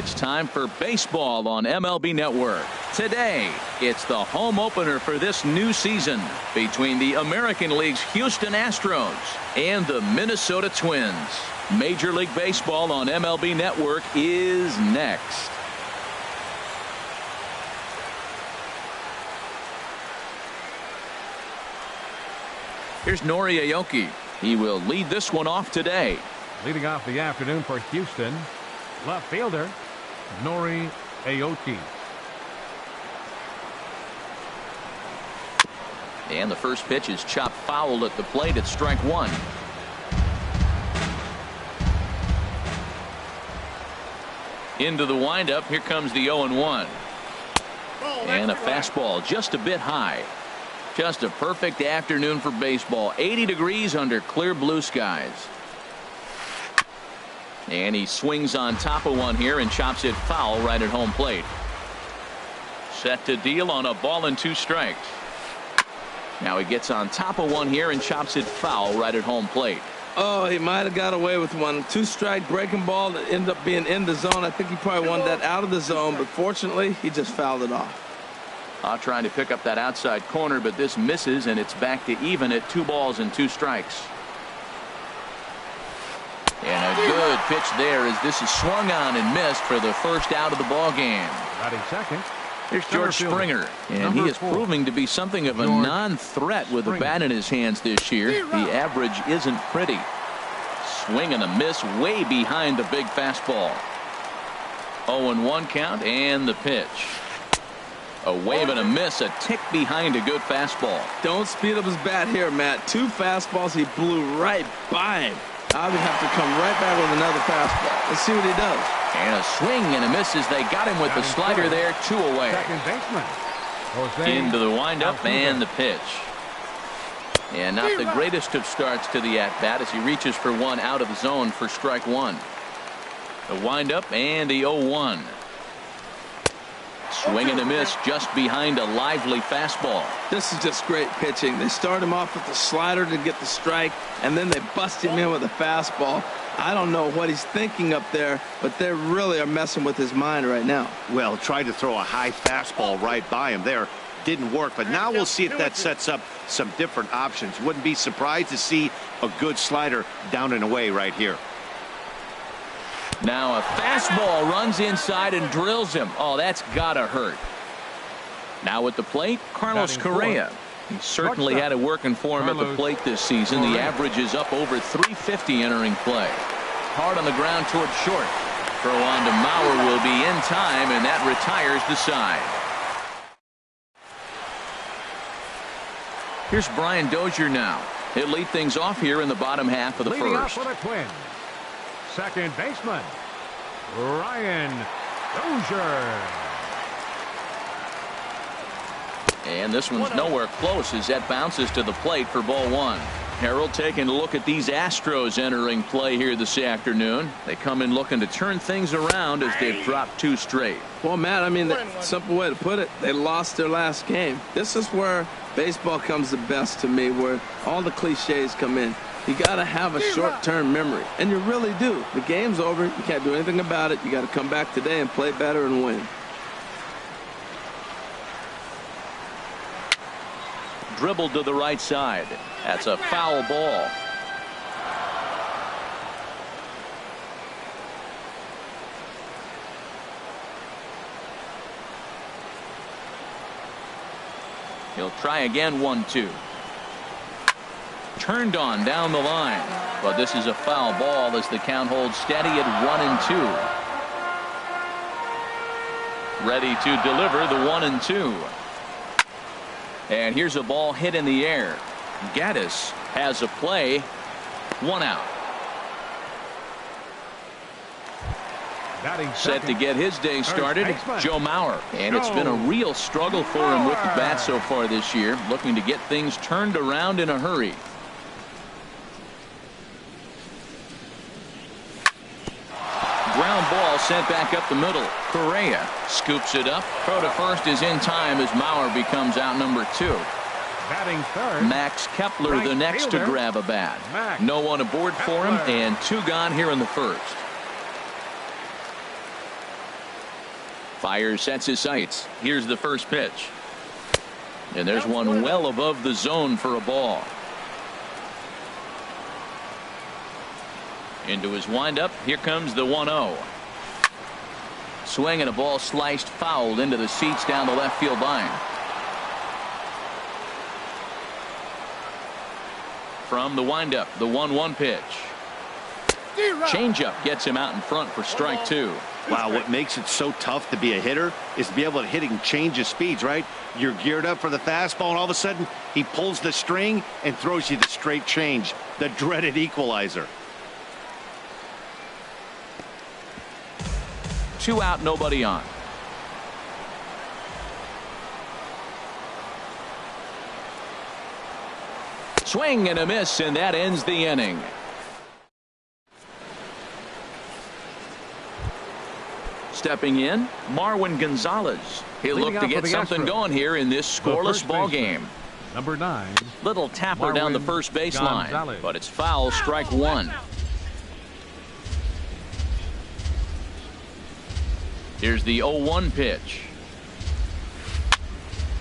It's time for baseball on MLB Network. Today, it's the home opener for this new season between the American League's Houston Astros and the Minnesota Twins. Major League Baseball on MLB Network is next. Here's Nori Aoki. He will lead this one off today. Leading off the afternoon for Houston, left fielder Nori Aoki. And the first pitch is chopped foul at the plate at strike one. Into the windup. Here comes the 0-1. And a fastball just a bit high. Just a perfect afternoon for baseball. 80 degrees under clear blue skies. And he swings on top of one here and chops it foul right at home plate. Set to deal on a ball and 2 strikes. Now he gets on top of one here and chops it foul right at home plate. Oh, he might have got away with one. 2-strike breaking ball that ended up being in the zone. I think he probably wanted that out of the zone, but fortunately he just fouled it off. Trying to pick up that outside corner, but this misses, and it's back to even at 2 balls and 2 strikes. And a good pitch there as this is swung on and missed for the first out of the ball game. Batting second. Here's George Springer, and he is proving to be something of a non-threat with the bat in his hands this year. The average isn't pretty. Swing and a miss way behind the big fastball. 0-1 count and the pitch. A wave and a miss, a tick behind a good fastball. Don't speed up his bat here, Matt. 2 fastballs, he blew right by him. I would have to come right back with another fastball. Let's see what he does. And a swing and a miss as they got him with the slider there. 2 away. Second baseman. Into the windup and the pitch. And not the greatest of starts to the at-bat as he reaches for one out of the zone for strike one. The windup and the 0-1. Swing and a miss just behind a lively fastball. This is just great pitching. They start him off with the slider to get the strike, and then they bust him in with a fastball. I don't know what he's thinking up there, but they really are messing with his mind right now. Well, tried to throw a high fastball right by him there. Didn't work, but now we'll see if that sets up some different options. Wouldn't be surprised to see a good slider down and away right here. Now a fastball runs inside and drills him. Oh, that's gotta hurt. Now at the plate, Carlos Correa. He certainly had it working for him at the plate this season. The average is up over 350 entering play. Hard on the ground towards short. Throw on to Mauer will be in time, and that retires the side. Here's Brian Dozier now. He'll lead things off here in the bottom half of the Leading first. Up for the Twins. Second baseman Ryan Dozier. And this one's nowhere close as that bounces to the plate for ball one. Harold taking a look at these Astros entering play here this afternoon. They come in looking to turn things around as they've dropped 2 straight. Well, Matt, I mean, the simple way to put it, they lost their last game. This is where baseball comes the best to me, where all the cliches come in. You got to have a short-term memory, and you really do. The game's over. You can't do anything about it. You got to come back today and play better and win. Dribbled to the right side. That's a foul ball. He'll try again. 1-2. Turned on down the line, but this is a foul ball as the count holds steady at 1-2. Ready to deliver the 1-2. And here's a ball hit in the air. Gaddis has a play. 1 out. Set to get his day started, Joe Mauer. And it's been a real struggle for him with the bat so far this year, looking to get things turned around in a hurry. Ground ball sent back up the middle. Correa scoops it up. Throw to first is in time as Mauer becomes out number 2. Batting third, Max Kepler the next to grab a bat. No one aboard for him, and 2 gone here in the first. Fire sets his sights. Here's the first pitch. And there's one well above the zone for a ball. Into his windup. Here comes the 1-0. Swing and a ball sliced fouled into the seats down the left field line. From the windup, the 1-1 pitch. Changeup gets him out in front for strike 2. Wow, what makes it so tough to be a hitter is to be able to hit and change his speeds, right? You're geared up for the fastball, and all of a sudden, he pulls the string and throws you the straight change, the dreaded equalizer. 2 out, nobody on. Swing and a miss, and that ends the inning. Stepping in, Marwin Gonzalez. He'll look to get something going here in this scoreless ball game. Number 9. Little tapper down the first baseline, but it's foul, strike 1. Here's the 0-1 pitch.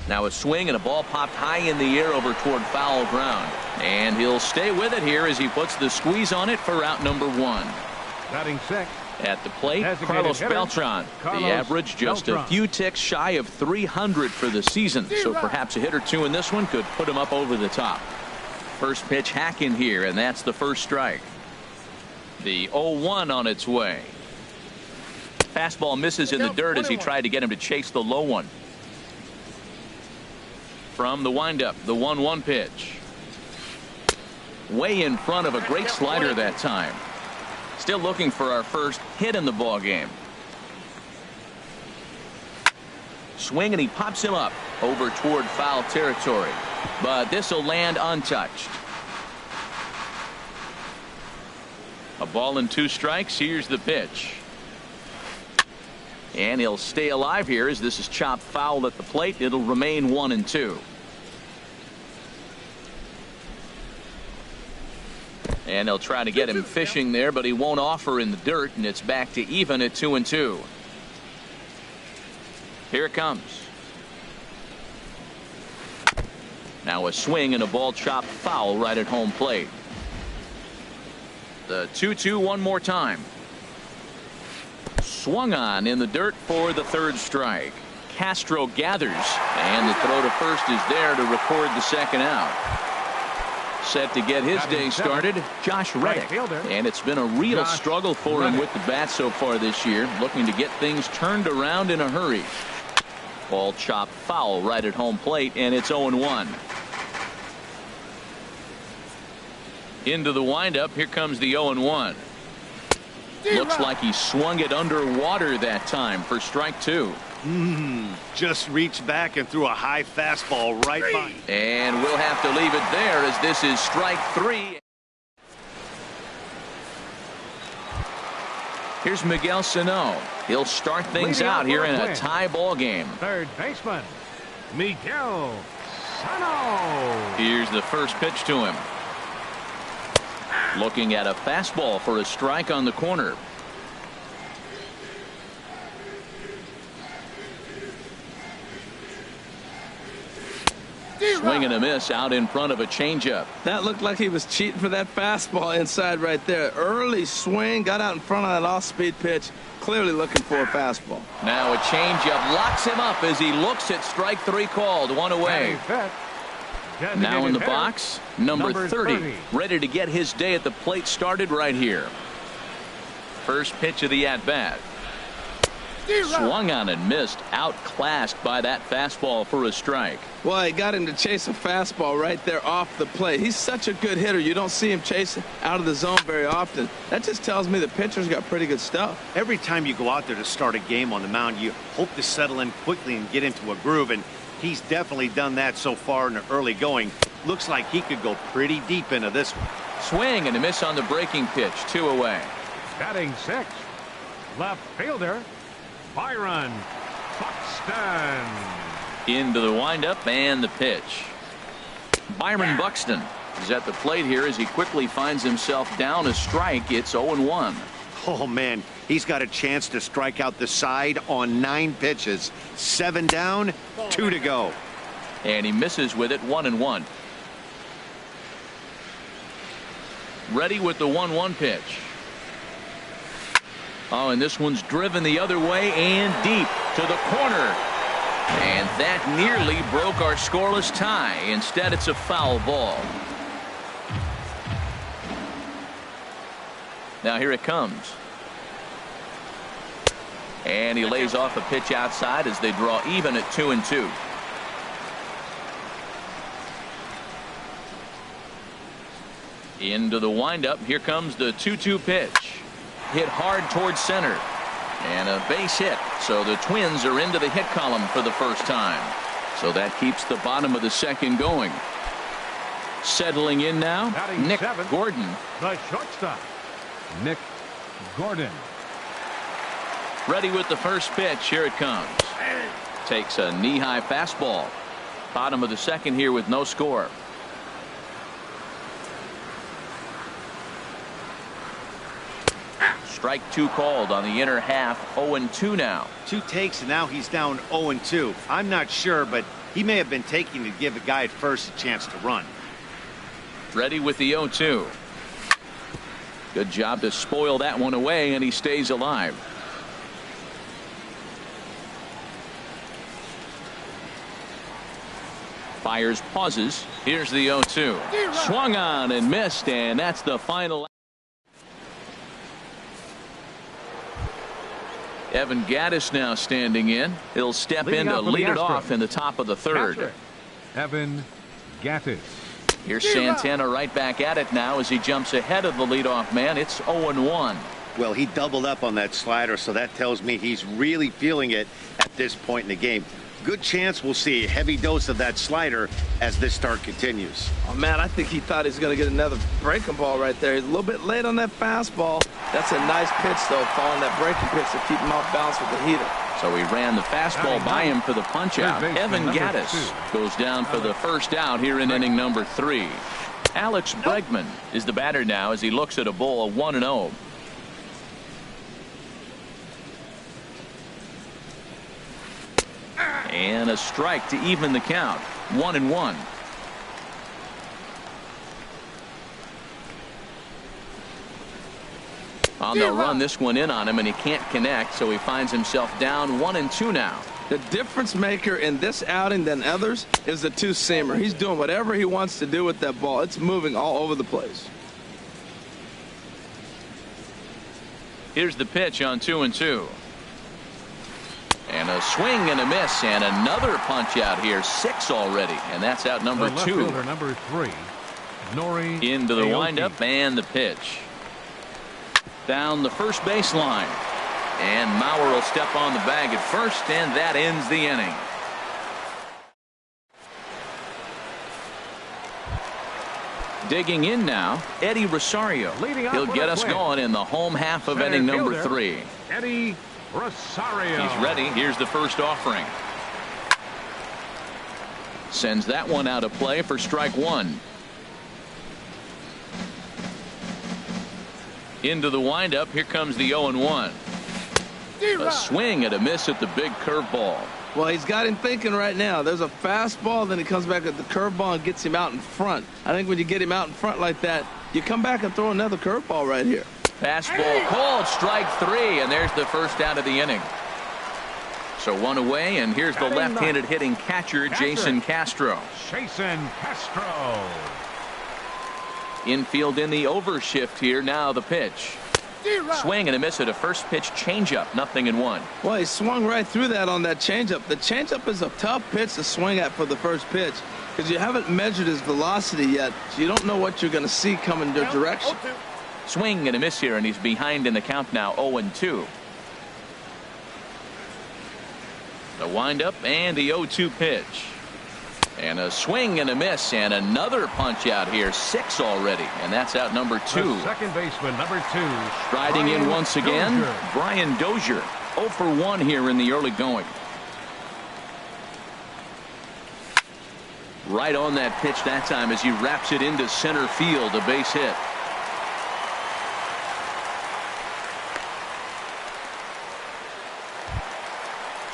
Now a swing and a ball popped high in the air over toward foul ground. And he'll stay with it here as he puts the squeeze on it for out number 1. Batting sixth. At the plate, Carlos Beltran. The average just a few ticks shy of 300 for the season. So perhaps a hit or two in this one could put him up over the top. First pitch hack in here, and that's the first strike. The 0-1 on its way. Fastball misses in the dirt as he tried to get him to chase the low one. From the windup, the 1-1 pitch. Way in front of a great slider that time. Still looking for our first hit in the ball game. Swing and he pops him up over toward foul territory, but this will land untouched. A ball and 2 strikes. Here's the pitch. And he'll stay alive here as this is chopped foul at the plate. It'll remain 1-2. And they'll try to get him fishing there, but he won't offer in the dirt, and it's back to even at 2-2. Here it comes. Now a swing and a ball chopped foul right at home plate. The 2-2 one more time. Swung on in the dirt for the third strike. Castro gathers, and the throw to first is there to record the second out. Set to get his day started, Josh Reddick. And it's been a real struggle for him with the bat so far this year, looking to get things turned around in a hurry. Ball chopped foul right at home plate, and it's 0-1. Into the windup, here comes the 0-1. Looks like he swung it underwater that time for strike 2. Just reached back and threw a high fastball right by. And we'll have to leave it there as this is strike 3. Here's Miguel Sano. He'll start things out here in a tie ball game. Third baseman, Miguel Sano. Here's the first pitch to him. Looking at a fastball for a strike on the corner. Swing and a miss out in front of a changeup. That looked like he was cheating for that fastball inside right there. Early swing, got out in front of that off-speed pitch, clearly looking for a fastball. Now a changeup locks him up as he looks at strike 3 called. 1 away. Now in the box, number 30, ready to get his day at the plate started right here. First pitch of the at-bat. Swung on and missed, outclassed by that fastball for a strike. Well, he got him to chase a fastball right there off the plate. He's such a good hitter. You don't see him chasing out of the zone very often. That just tells me the pitcher's got pretty good stuff. Every time you go out there to start a game on the mound, you hope to settle in quickly and get into a groove, and he's definitely done that so far in the early going. Looks like he could go pretty deep into this one. Swing and a miss on the breaking pitch. 2 away. Batting sixth, left fielder, Byron Buxton. Into the windup and the pitch. Byron Buxton is at the plate here as he quickly finds himself down a strike. It's 0-1. Oh, man, He's got a chance to strike out the side on 9 pitches. 7 down, 2 to go. And he misses with it, 1-1. Ready with the 1-1 pitch. Oh, and this one's driven the other way and deep to the corner. And that nearly broke our scoreless tie. Instead, it's a foul ball. Now here it comes. And he lays off a pitch outside as they draw even at 2-2. Into the windup. Here comes the 2-2 pitch. Hit hard towards center. And a base hit. So the Twins are into the hit column for the first time. So that keeps the bottom of the second going. Settling in now, Nick Gordon. The shortstop, Nick Gordon. Ready with the first pitch. Here it comes. Takes a knee-high fastball. Bottom of the second here with no score. Strike 2 called on the inner half. 0-2 now. 2 takes, and now he's down 0-2. I'm not sure, but he may have been taking to give a guy at first a chance to run. Ready with the 0-2. Good job to spoil that one away, and he stays alive. Fires, pauses. Here's the 0-2. Swung on and missed, and that's the final. Evan Gattis now standing in. He'll step in to lead it off in the top of the third. Evan Gattis. Here's Santana right back at it now as he jumps ahead of the leadoff man. It's 0-1. Well, he doubled up on that slider, so that tells me he's really feeling it at this point in the game. Good chance we'll see a heavy dose of that slider as this start continues. Oh, man, I think he thought he was going to get another breaking ball right there. He's a little bit late on that fastball. That's a nice pitch, though, following that breaking pitch to keep him off balance with the heater. So he ran the fastball by him for the punch-out. Evan Gattis goes down for the first out here in inning number 3. Alex Bregman is the batter now as he looks at a ball 1-0. And a strike to even the count. 1-1. Well, they'll run this one in on him, and he can't connect, so he finds himself down 1-2 now. The difference maker in this outing than others is the two-seamer. He's doing whatever he wants to do with that ball. It's moving all over the place. Here's the pitch on 2-2. And a swing and a miss, and another punch out here. 6 already, and that's out number 2. Left fielder number 3, Nori. Into the windup and the pitch. Down the first baseline. And Mauer will step on the bag at first, and that ends the inning. Digging in now, Eddie Rosario. He'll get us going in the home half of inning number 3. Eddie Rosario. He's ready. Here's the first offering. Sends that one out of play for strike 1. Into the windup. Here comes the 0-1. A swing and a miss at the big curveball. Well, he's got him thinking right now. There's a fastball, then he comes back at the curveball and gets him out in front. I think when you get him out in front like that, you come back and throw another curveball right here. Fastball called, strike 3, and there's the first out of the inning. So 1 away, and here's the left-handed hitting catcher, Jason Castro. Jason Castro. Infield in the overshift here. Now the pitch. Swing and a miss at a first pitch changeup. 0-1. Well, he swung right through that on that changeup. The changeup is a tough pitch to swing at for the first pitch because you haven't measured his velocity yet, so you don't know what you're going to see coming your direction. Swing and a miss here, and he's behind in the count now. 0-2. The windup and the 0-2 pitch. And a swing and a miss, and another punch out here. 6 already, and that's out number 2. The second baseman, number 2. Striding in once again, Brian Dozier. 0 for 1 here in the early going. Right on that pitch that time as he wraps it into center field. A base hit.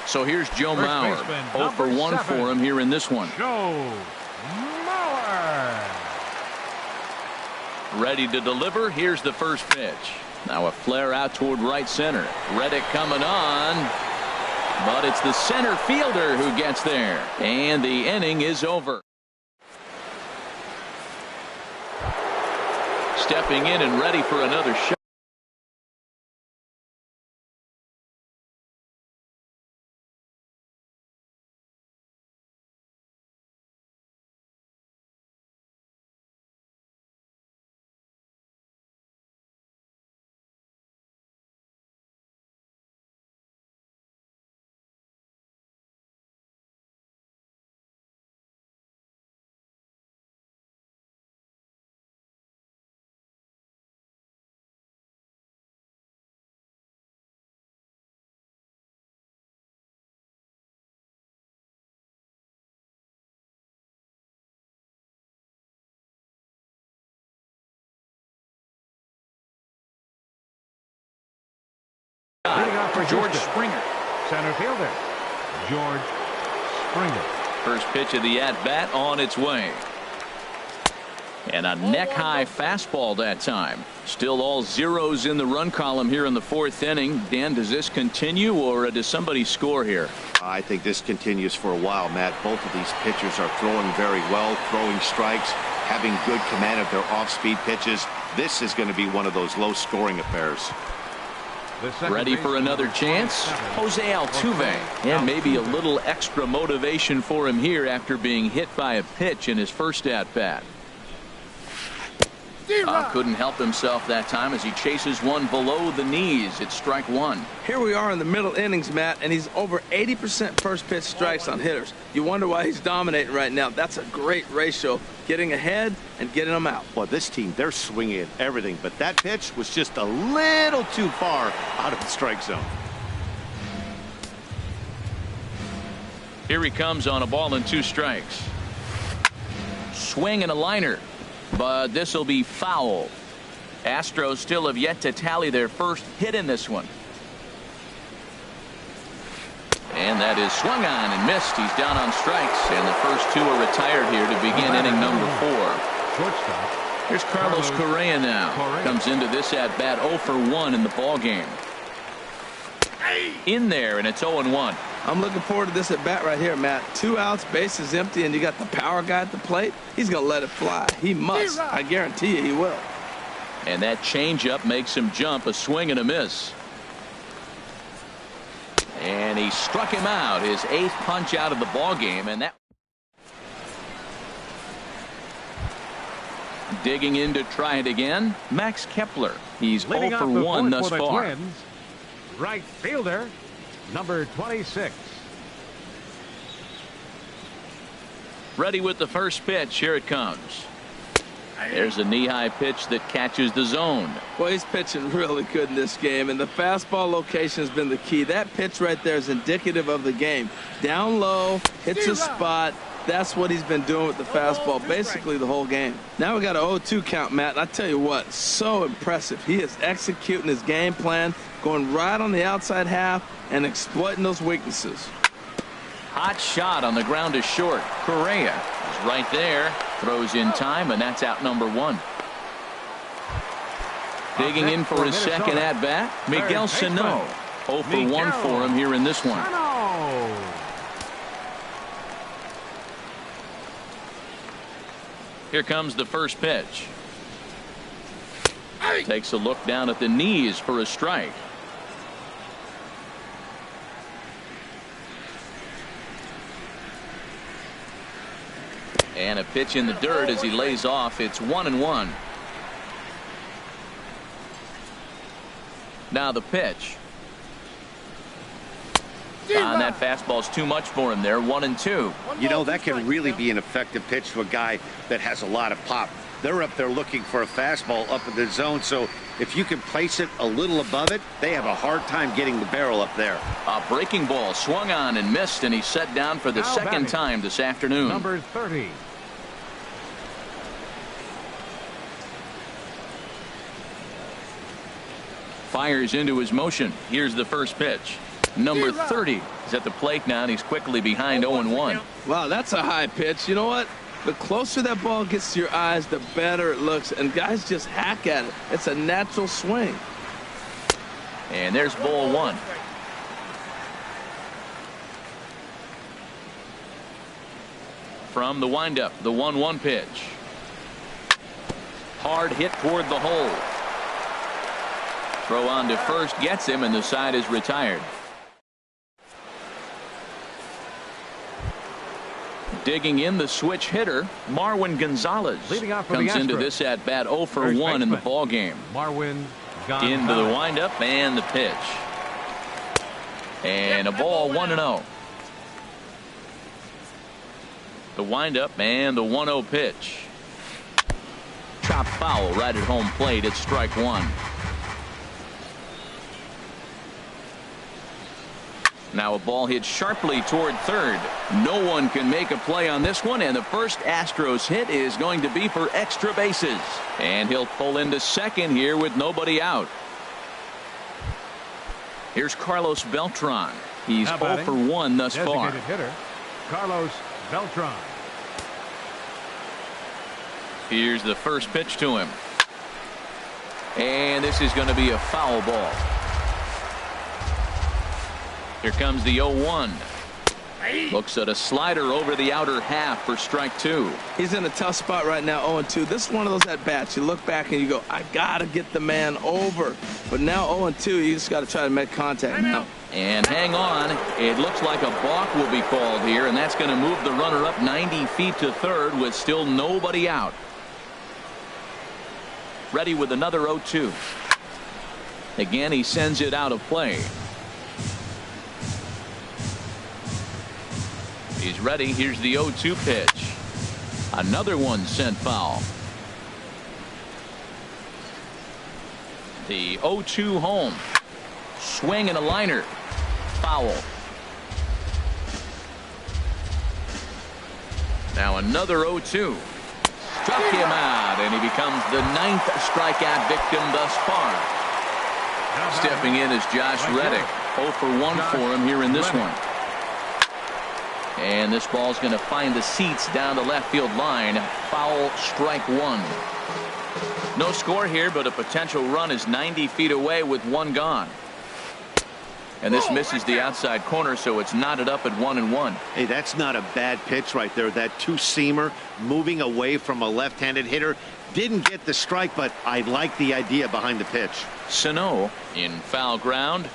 So here's Joe Mauer. 0 for 1 for him here in this one. Joe Mauer. Ready to deliver. Here's the first pitch. Now a flare out toward right center. Reddick coming on. But it's the center fielder who gets there. And the inning is over. Stepping in and ready for another shot. Leading off for George Houston. Springer. Center fielder, George Springer. First pitch of the at-bat on its way. And a neck-high fastball that time. Still all zeros in the run column here in the 4th inning. Dan, does this continue, or does somebody score here? I think this continues for a while, Matt. Both of these pitchers are throwing very well, throwing strikes, having good command of their off-speed pitches. This is going to be one of those low-scoring affairs. Ready for another chance? Jose Altuve. And maybe a little extra motivation for him here after being hit by a pitch in his first at-bat. Couldn't help himself that time as he chases one below the knees. It's strike one. Here we are in the middle innings, Matt, and he's over 80% first pitch strikes on hitters. You wonder why he's dominating right now. That's a great ratio, getting ahead and getting them out. Well, this team, they're swinging at everything, but that pitch was just a little too far out of the strike zone. Here he comes on a ball and 2 strikes. Swing and a liner. But this will be foul. Astros still have yet to tally their first hit in this one. And that is swung on and missed. He's down on strikes, and the first 2 are retired here to begin inning number 4. Shortstop. Here's Carlos Correa now. Comes into this at bat 0 for 1 in the ball game. In there, and it's 0-1. I'm looking forward to this at bat right here, Matt. 2 outs, bases empty, and you got the power guy at the plate. He's going to let it fly. He must. I guarantee you he will. And that changeup makes him jump. A swing and a miss. And he struck him out. His 8th punch out of the ball game, and that. Digging in to try it again, Max Kepler. He's 0 for 1 thus far. Twins, right fielder, number 26. Ready with the first pitch. Here it comes. There's a knee-high pitch that catches the zone. Well, he's pitching really good in this game, and the fastball location has been the key. That pitch right there is indicative of the game. Down low, hits a spot. That's what he's been doing with the fastball basically the whole game. Now we got an 0-2 count, Matt, and I tell you what, so impressive. He is executing his game plan, going right on the outside half and exploiting those weaknesses. Hot shot on the ground to short. Correa is right there. Throws in time, and that's out number 1. Digging in for his second at-bat, Miguel Sano. 0 for 1 for him here in this one. Here comes the first pitch. Takes a look down at the knees for a strike. And a pitch in the dirt as he lays off. It's 1-1. Now the pitch. And that fastball's too much for him there. 1-2. You know, that can really be an effective pitch to a guy that has a lot of pop. They're up there looking for a fastball up in the zone, so if you can place it a little above it, they have a hard time getting the barrel up there. A breaking ball swung on and missed, and he's set down for the second time this afternoon. Number 30. Fires into his motion. Here's the first pitch. Number 30 is at the plate now, and he's quickly behind 0-1. Wow, that's a high pitch. You know what? The closer that ball gets to your eyes, the better it looks. And guys just hack at it. It's a natural swing. And there's ball one. From the windup, the 1-1 pitch. Hard hit toward the hole. Throw on to first gets him, and the side is retired. Digging in, the switch hitter, Marwin Gonzalez, comes into this at bat 0 for 1 in the ball game. Marwin Gonzalez. Into the windup and the pitch. And a ball, 1-0. The windup and the 1-0 pitch. Chop foul right at home plate. It's strike one. Now a ball hit sharply toward third. No one can make a play on this one, and the first Astros hit is going to be for extra bases. And he'll pull into second here with nobody out. Here's Carlos Beltran. He's 0 for 1 thus far. Designated hitter, Carlos Beltran. Here's the first pitch to him. And this is going to be a foul ball. Here comes the 0-1. Looks at a slider over the outer half for strike two. He's in a tough spot right now, 0-2. This is one of those at-bats. You look back and you go, I got to get the man over. But now 0-2, you just got to try to make contact now. And hang on. It looks like a balk will be called here, and that's going to move the runner up 90 feet to third with still nobody out. Ready with another 0-2. Again, he sends it out of play. He's ready. Here's the 0-2 pitch. Another one sent foul. The 0-2 home. Swing and a liner. Foul. Now another 0-2. Struck him out, and he becomes the 9th strikeout victim thus far. Stepping in is Josh Reddick. 0 for 1 for him here in this one. And this ball's going to find the seats down the left field line. Foul, strike one. No score here, but a potential run is 90 feet away with one gone. And this misses the outside corner, so it's knotted up at 1-1. Hey, that's not a bad pitch right there. That two-seamer moving away from a left-handed hitter. Didn't get the strike, but I like the idea behind the pitch. Sano in foul ground.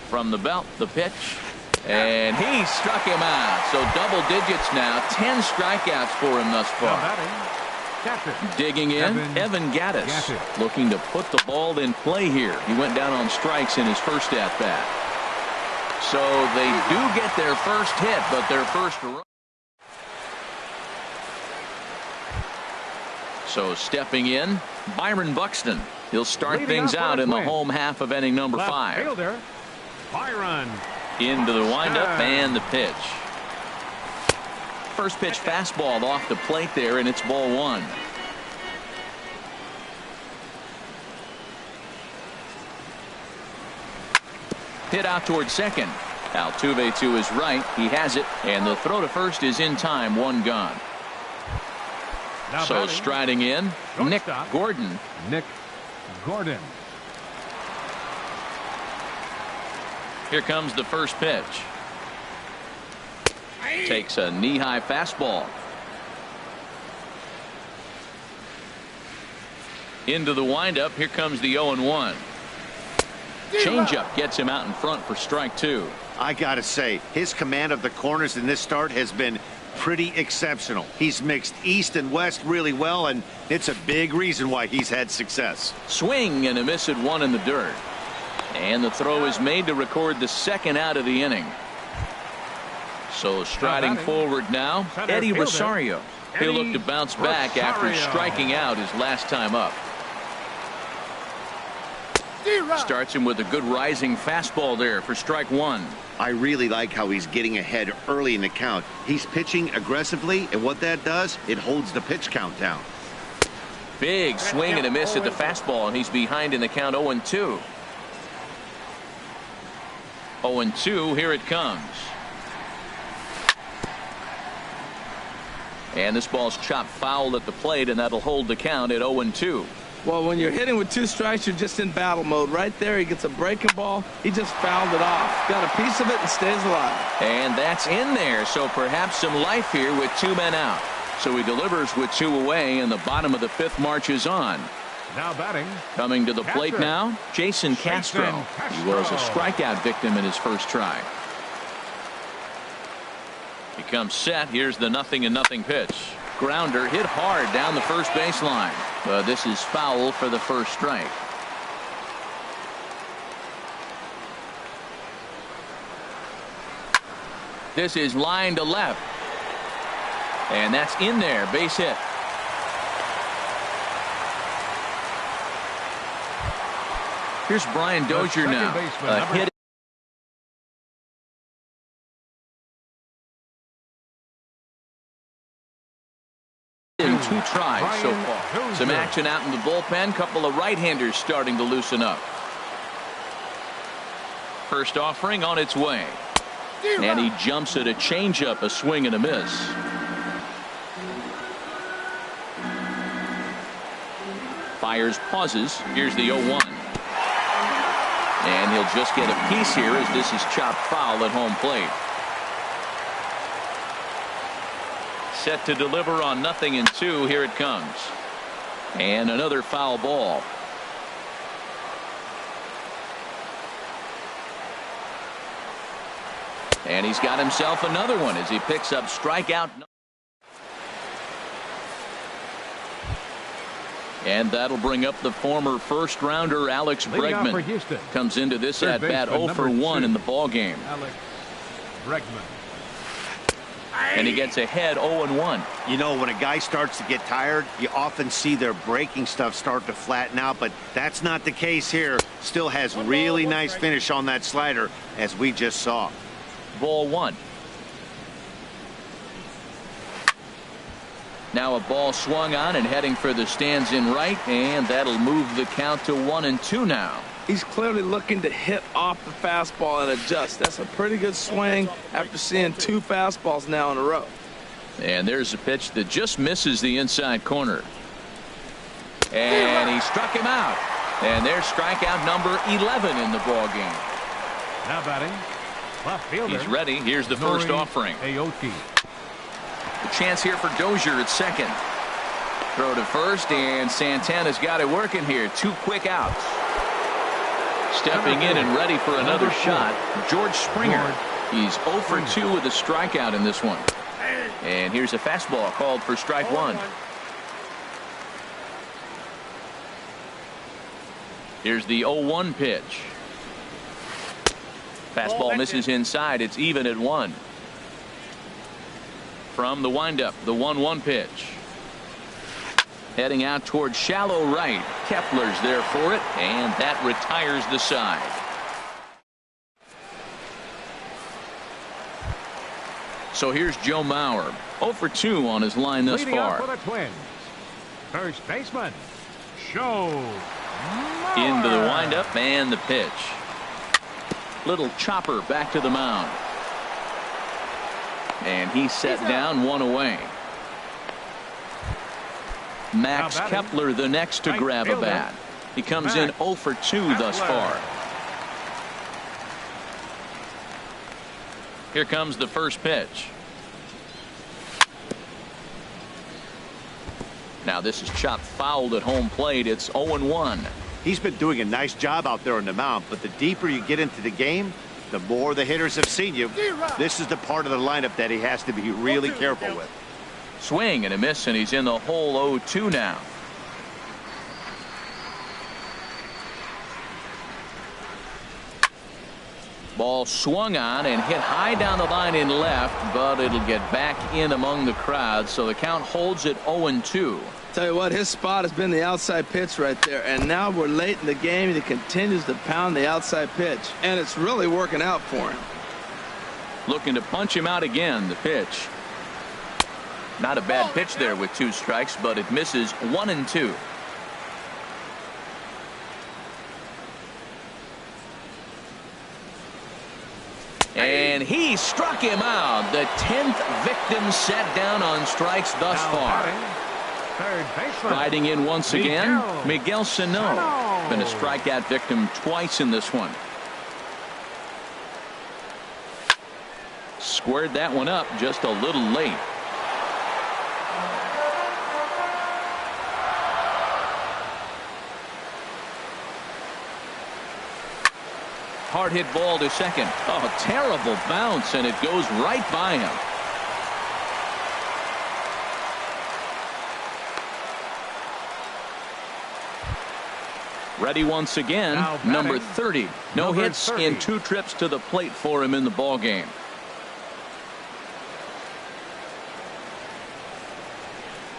From the belt, the pitch. And he struck him out. So double digits now. 10 strikeouts for him thus far. Digging in, Evan Gattis, looking to put the ball in play here. He went down on strikes in his first at-bat. So they do get their first hit, but their first run. So stepping in, Byron Buxton. He'll start things out in the home half of inning number 5. Fielder, Byron. Into the windup and the pitch. First pitch fastball off the plate there, and it's ball one. Hit out toward second. Altuve to his right. He has it, and the throw to first is in time. One gone. So striding in, Nick Gordon. Nick Gordon. Here comes the first pitch. Takes a knee-high fastball. Into the windup. Here comes the 0-1. Changeup gets him out in front for strike two. I gotta say, his command of the corners in this start has been pretty exceptional. He's mixed east and west really well, and it's a big reason why he's had success. Swing and a miss at one in the dirt. And the throw is made to record the second out of the inning. So striding forward now, Eddie Rosario. He'll look to bounce back after striking out his last time up. Starts him with a good rising fastball there for strike one. I really like how he's getting ahead early in the count. He's pitching aggressively, and what that does, it holds the pitch count down. Big swing and a miss at the fastball, and he's behind in the count 0-2. 0-2, here it comes. And this ball's chopped foul at the plate, and that'll hold the count at 0-2. Well, when you're hitting with 2 strikes, you're just in battle mode. Right there, he gets a breaking ball. He just fouled it off. Got a piece of it and stays alive. And that's in there, so perhaps some life here with 2 men out. So he delivers with 2 away, and the bottom of the 5th marches on. Now batting. Coming to the plate now, Jason Castro. He was a strikeout victim in his first try. He comes set. Here's the 0-0 pitch. Grounder hit hard down the first baseline. But this is foul for the first strike. This is line to left. And that's in there. Base hit. Here's Brian Dozier now. A hit. In 2 tries so far. Some action out in the bullpen. Couple of right-handers starting to loosen up. First offering on its way. And he jumps at a changeup, a swing and a miss. Fires, pauses. Here's the 0-1. And he'll just get a piece here as this is chopped foul at home plate. Set to deliver on 0-2. Here it comes. And another foul ball. And he's got himself another one as he picks up strikeout. And that'll bring up the former first rounder Alex Bregman. Comes into this at bat 0 for 1 in the ball game. Alex Bregman. And he gets ahead 0-1. You know, when a guy starts to get tired, you often see their breaking stuff start to flatten out, but that's not the case here. Still has really nice finish on that slider, as we just saw. Ball 1. Now a ball swung on and heading for the stands in right, and that'll move the count to 1-2 now. He's clearly looking to hit off the fastball and adjust. That's a pretty good swing after seeing 2 fastballs now in a row. And there's a pitch that just misses the inside corner. And he struck him out. And there's strikeout number 11 in the ball game. Now batting. Left fielder. He's ready. Here's the first offering. Aoki. A chance here for Dozier at second. Throw to first, and Santana's got it working here. 2 quick outs. Stepping in and ready for another shot, George Springer. He's 0 for 2 with a strikeout in this one. And here's a fastball called for strike 1. Here's the 0-1 pitch. Fastball misses inside. It's even at 1. From the windup, the 1-1 pitch. Heading out towards shallow right. Kepler's there for it, and that retires the side. So here's Joe Mauer, 0 for 2 on his line thus far. For the Twins. First baseman, Joe Mauer. Into the windup and the pitch. Little chopper back to the mound. And he's set down, 1 away. Max Kepler the next to grab a bat. He comes in 0 for 2 thus far. Here comes the first pitch. Now this is chopped fouled at home plate. It's 0-1. He's been doing a nice job out there on the mound, but the deeper you get into the game, the more the hitters have seen you. This is the part of the lineup that he has to be really careful with. Swing and a miss, and he's in the hole 0-2 now. Ball swung on and hit high down the line in left, but it'll get back in among the crowd, so the count holds at 0-2. Tell you what, his spot has been the outside pitch right there, and now we're late in the game and he continues to pound the outside pitch, and it's really working out for him. Looking to punch him out again. The pitch. Not a bad pitch there with 2 strikes, but it misses 1-2. And he struck him out. The 10th victim set down on strikes thus far. Third baseman. Riding in once again, Miguel Sano. Been a strikeout victim twice in this one. Squared that one up just a little late. Hard hit ball to second. Oh, terrible bounce, and it goes right by him. Ready once again, number 30. No hits in 2 trips to the plate for him in the ball game.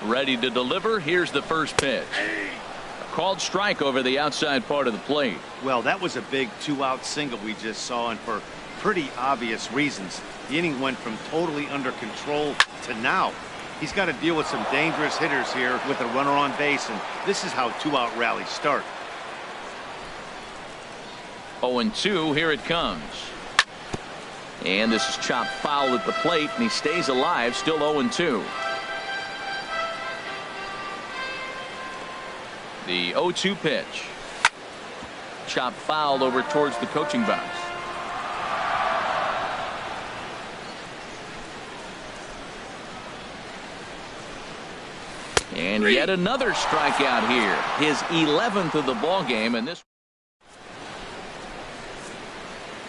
Ready to deliver. Here's the first pitch. A called strike over the outside part of the plate. Well, that was a big 2-out single we just saw, and for pretty obvious reasons. The inning went from totally under control to now. He's got to deal with some dangerous hitters here with a runner on base, and this is how 2-out rallies start. 0-2, here it comes. And this is chopped foul at the plate, and he stays alive, still 0-2. The 0-2 pitch. Chopped foul over towards the coaching box. And yet another strikeout here. His 11th of the ball game, and this.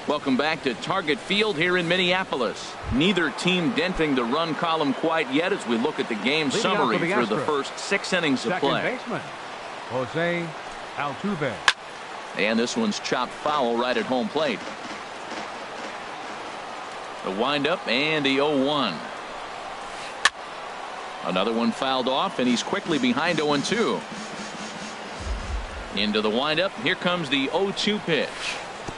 Welcome back to Target Field here in Minneapolis. Neither team denting the run column quite yet as we look at the game summary for the first 6 innings of play. Second baseman, Jose Altuve. And this one's chopped foul right at home plate. The windup and the 0-1. Another one fouled off, and he's quickly behind 0-2. Into the windup. Here comes the 0-2 pitch.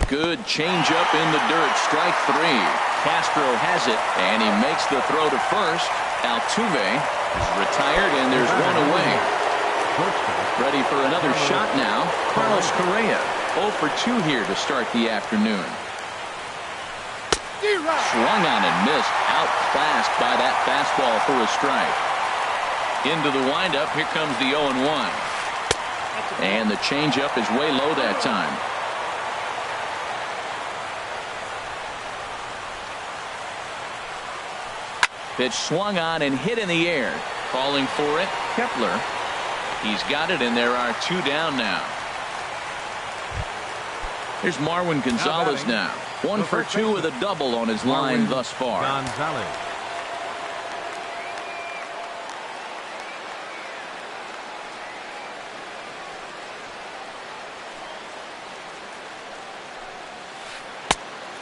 Good changeup in the dirt. Strike 3. Castro has it, and he makes the throw to first. Altuve is retired, and there's one away. Ready for another shot now. Carlos Correa. 0 for 2 here to start the afternoon. Swung on and missed. Outclassed by that fastball for a strike. Into the windup. Here comes the 0-1. And the changeup is way low that time. Pitch swung on and hit in the air. Calling for it, Kepler. He's got it, and there are 2 down now. Here's Marwin Gonzalez now. 1 for 2 with a double on his line thus far. Gonzalez.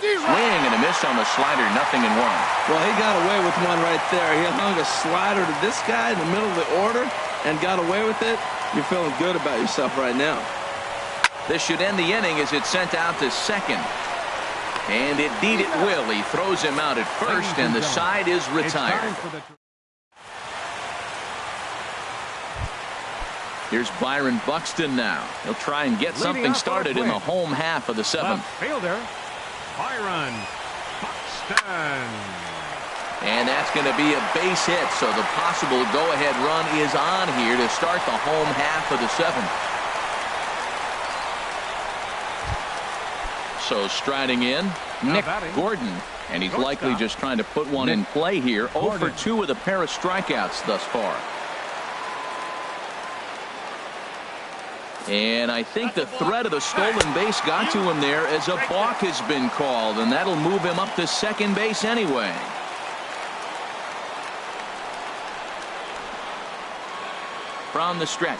Swing and a miss on the slider. 0-1. Well, he got away with one right there. He hung a slider to this guy in the middle of the order and got away with it. You're feeling good about yourself right now. This should end the inning as it's sent out to second. And indeed it will. He throws him out at first, and the side is retired. Here's Byron Buxton now. He'll try and get something started in the home half of the 7th. Fielder Byron Buxton. And that's going to be a base hit, so the possible go-ahead run is on here to start the home half of the 7th. So striding in, Nick Gordon, and he's likely just trying to put one in play here. 0 for 2 with a pair of strikeouts thus far. And I think the threat of the stolen base got to him there as a balk has been called, and that'll move him up to second base anyway. From the stretch.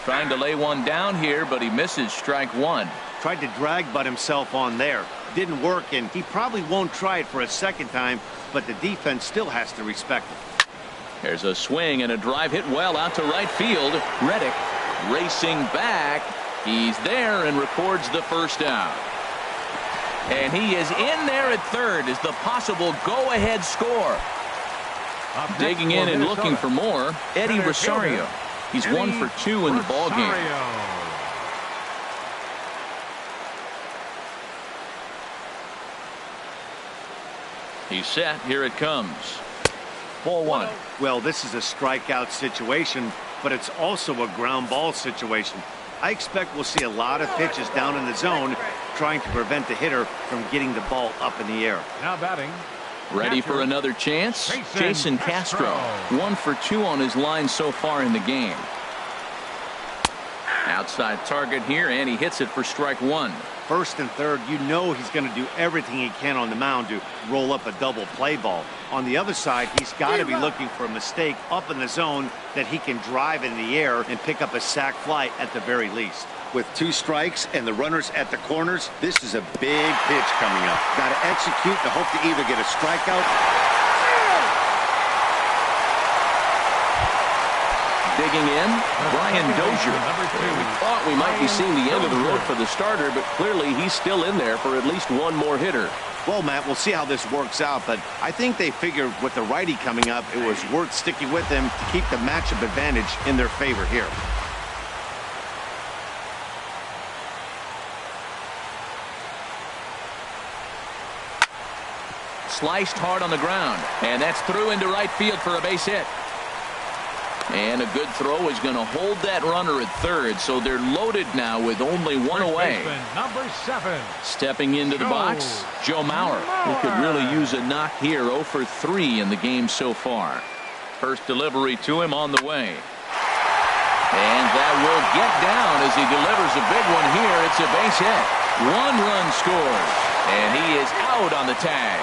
Trying to lay one down here, but he misses strike 1. Tried to drag butt himself on there. Didn't work, and he probably won't try it for a second time, but the defense still has to respect it. There's a swing and a drive hit well out to right field. Reddick racing back. He's there and records the first out. And he is in there at third as the possible go-ahead score. Digging in and looking for more, Eddie Rosario. He's 1 for 2 in the ball game. He's set. Here it comes. Ball one. Well, this is a strikeout situation, but it's also a ground ball situation. I expect we'll see a lot of pitches down in the zone trying to prevent the hitter from getting the ball up in the air. Now batting. Ready for another chance? Jason Castro. 1 for 2 on his line so far in the game. Outside target here, and he hits it for strike one. First and third, you know he's going to do everything he can on the mound to roll up a double play ball. On the other side, he's got to be looking for a mistake up in the zone that he can drive in the air and pick up a sac fly at the very least. With 2 strikes and the runners at the corners, this is a big pitch coming up. Got to execute to hope to either get a strikeout. Digging in, Brian Dozier. We thought we might be seeing the end of the road for the starter, but clearly he's still in there for at least one more hitter. Well, Matt, we'll see how this works out, but I think they figured with the righty coming up, it was worth sticking with him to keep the matchup advantage in their favor here. Sliced hard on the ground, and that's through into right field for a base hit. And a good throw is going to hold that runner at third, so they're loaded now with only one away. Number 7. Stepping into the box, Joe Mauer. He could really use a knock here. 0 for 3 in the game so far. First delivery to him on the way. And that will get down as he delivers a big one here. It's a base hit. 1 run scores, and he is out on the tag.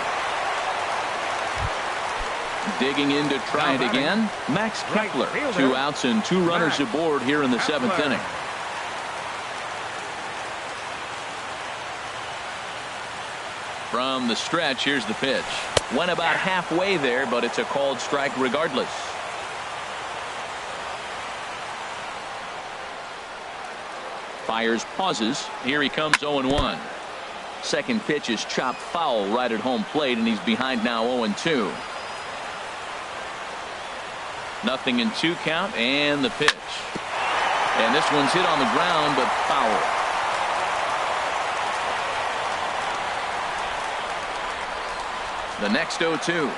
Digging in to try it again, Max Kepler. 2 outs and 2 runners aboard here in the 7th inning. From the stretch, here's the pitch. Went about halfway there, but it's a called strike regardless. Fires, pauses. Here he comes, 0-1. Second pitch is chopped foul right at home plate, and he's behind now 0-2. 0-2 count, and the pitch. And this one's hit on the ground, but foul. The next 0-2.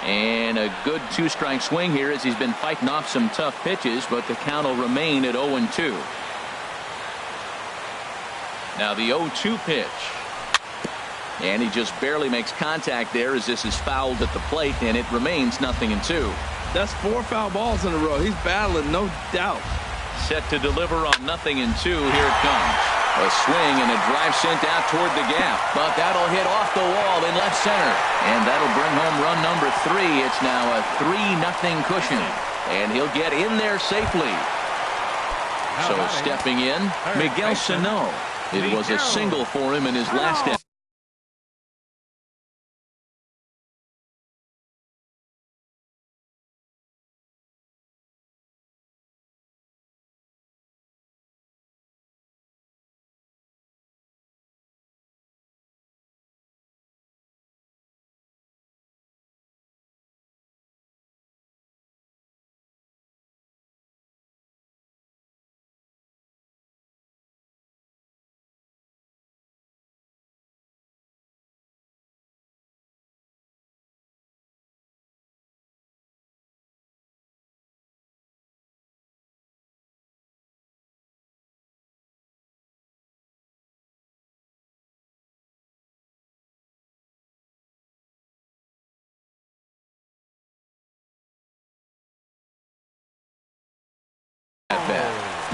And a good 2-strike swing here as he's been fighting off some tough pitches, but the count will remain at 0-2. Now the 0-2 pitch. And he just barely makes contact there as this is fouled at the plate, and it remains 0-2. That's 4 foul balls in a row. He's battling, no doubt. Set to deliver on 0-2. Here it comes. A swing and a drive sent out toward the gap, but that'll hit off the wall in left center, and that'll bring home run number 3. It's now a 3-0 cushion, and he'll get in there safely. So stepping in, Miguel Sano. It was a single for him in his last inning.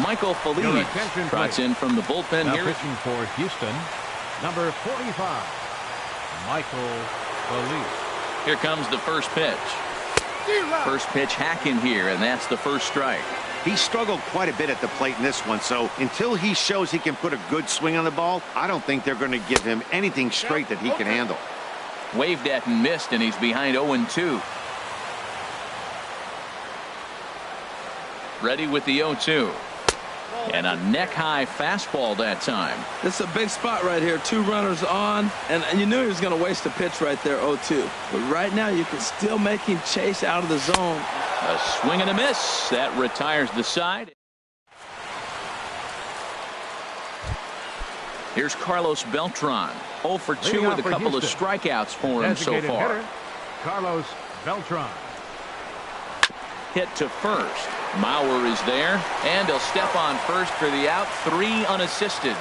Michael Feliz trots in from the bullpen now here. Pitching for Houston, number 45, Michael Feliz. Here comes the first pitch. First pitch hacking here, and that's the first strike. He struggled quite a bit at the plate in this one, so until he shows he can put a good swing on the ball, I don't think they're going to give him anything straight that he can handle. Waved at and missed, and he's behind 0-2. Ready with the 0-2. And a neck-high fastball that time. It's a big spot right here. 2 runners on, and you knew he was going to waste a pitch right there, 0-2. But right now, you can still make him chase out of the zone. A swing and a miss. That retires the side. Here's Carlos Beltran. 0 for 2 Leading with a off for couple Houston. of strikeouts for him so Designated far. hitter, Carlos Beltran. Hit to first. Mauer is there, and he'll step on first for the out. 3 unassisted.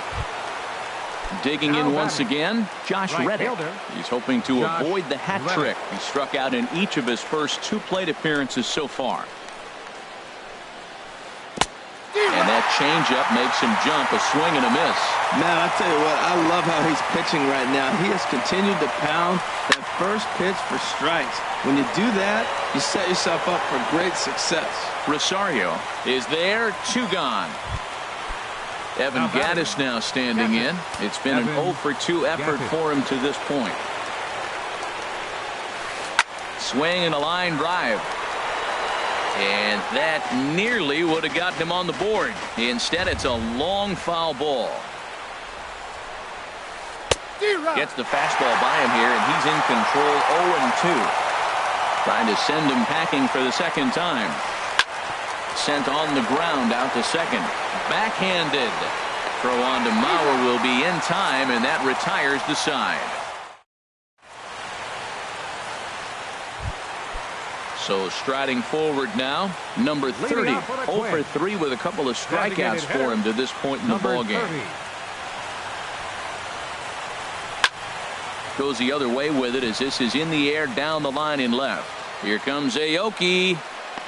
Digging Now in once batting. again, Josh Right Reddick. fielder, He's hoping to Josh avoid the hat Reddick. trick. He struck out in each of his first 2 plate appearances so far. And that changeup makes him jump. A swing and a miss. Man, I tell you what, I love how he's pitching right now. He has continued to pound that first pitch for strikes. When you do that, you set yourself up for great success. Rosario is there. 2 gone. Evan Now batting. Gaddis now standing in. It's been an Evan 0 for 2 effort Gaddis. for him to this point. Swing and a line drive. And that nearly would have gotten him on the board. Instead, it's a long foul ball. Gets the fastball by him here, and he's in control. 0-2. Trying to send him packing for the second time. Sent on the ground out to second. Backhanded. Throw on to Mauer will be in time, and that retires the side. So striding forward now, number 30. 0 for 3 with a couple of strikeouts for him to this point in the ballgame. Goes the other way with it as this is in the air down the line in left. Here comes Aoki,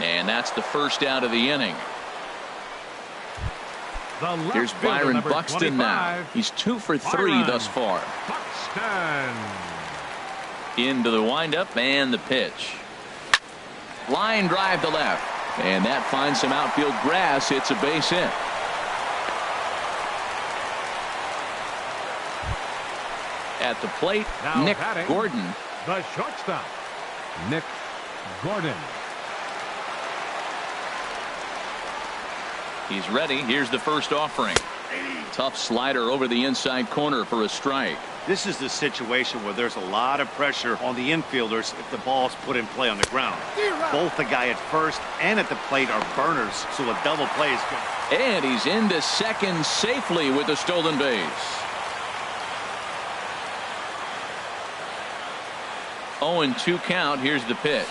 and that's the first out of the inning. Here's Byron Buxton now. He's 2 for 3 thus far. Buxton. Into the windup and the pitch. Line drive to left, and that finds some outfield grass. It's a base hit. At the plate, Now Nick batting. Gordon. The shortstop, Nick Gordon. He's ready. Here's the first offering. Tough slider over the inside corner for a strike. This is the situation where there's a lot of pressure on the infielders if the ball's put in play on the ground. Both the guy at first and at the plate are burners, so a double play is good. And he's into second safely with the stolen base. 0-2 count. Here's the pitch.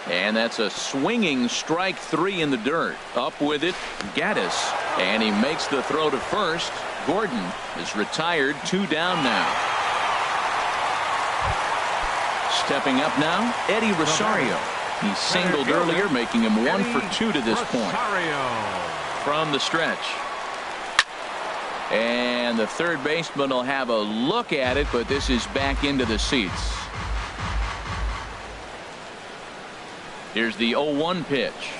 And that's a swinging strike 3 in the dirt. Up with it, Gaddis. And he makes the throw to first. Gordon is retired. 2 down now. Stepping up now, Eddie Rosario. He singled earlier, making him 1 for 2 to this point. From the stretch. And the third baseman will have a look at it, but this is back into the seats. Here's the 0-1 pitch.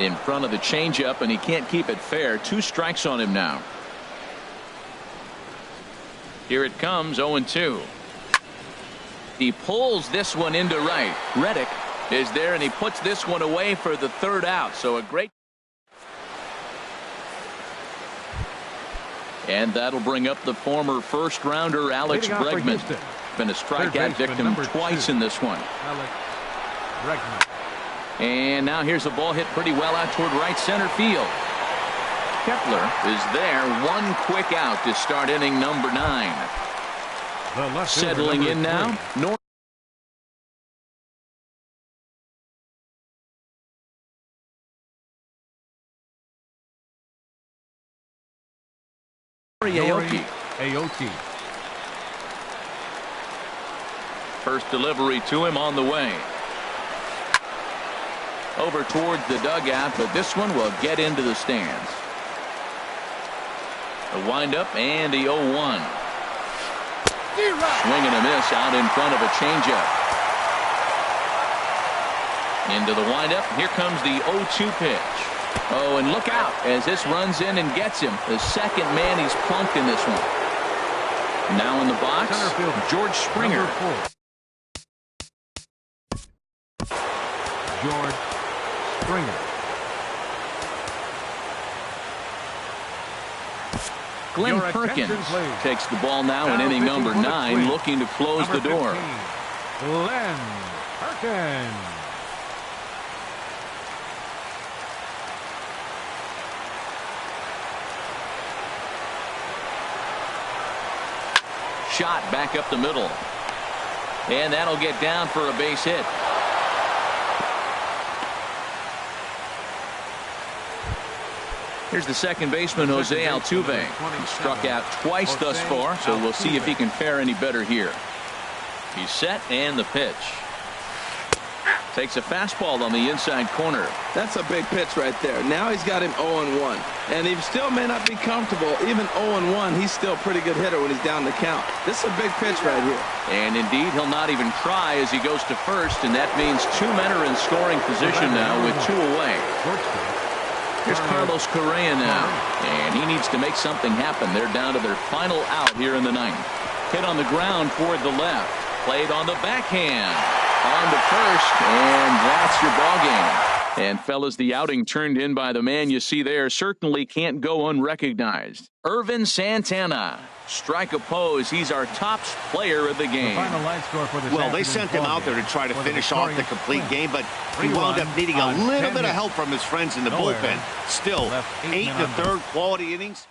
In front of the changeup, and he can't keep it fair. 2 strikes on him now. Here it comes, 0-2. He pulls this one into right. Reddick is there, and he puts this one away for the 3rd out. So a great. And that'll bring up the former first-rounder Alex Bregman. Been a strikeout victim twice in this one. Alex Bregman. And now here's a ball hit pretty well out toward right center field. Kepler is there. 1 quick out to start inning number 9. Settling in now. Aoki. First delivery to him on the way. Over towards the dugout, but this one will get into the stands. A windup and the 0-1. Swing and a miss out in front of a changeup. Into the windup. Here comes the 0-2 pitch. Oh, and look out as this runs in and gets him. The second man he's plunked in this one. Now in the box, George Springer. George Springer. Glenn Perkins takes the ball now in inning number 9, looking to close the door. 15, Glenn Perkins. shot back up the middle. And that'll get down for a base hit. Here's the second baseman, Jose Altuve. He struck out twice thus far, so we'll see if he can fare any better here. He's set, and the pitch. Takes a fastball on the inside corner. That's a big pitch right there. Now he's got him 0-1. And he still may not be comfortable. Even 0-1, he's still a pretty good hitter when he's down the count. This is a big pitch right here. And indeed, he'll not even try as he goes to first, and that means 2 men are in scoring position now with 2 away. Here's Carlos Correa now, and he needs to make something happen. They're down to their final out here in the 9th. Hit on the ground toward the left. Played on the backhand. On to first, and that's your ball game. And fellas, the outing turned in by the man you see there certainly can't go unrecognized. Irvin Santana. Strike oppose. He's our top player of the game. The final line score for this well, they sent him out there to try to finish off the complete game, but he wound up needing a little bit of help from his friends in the bullpen. Still, 8 1/3 quality innings.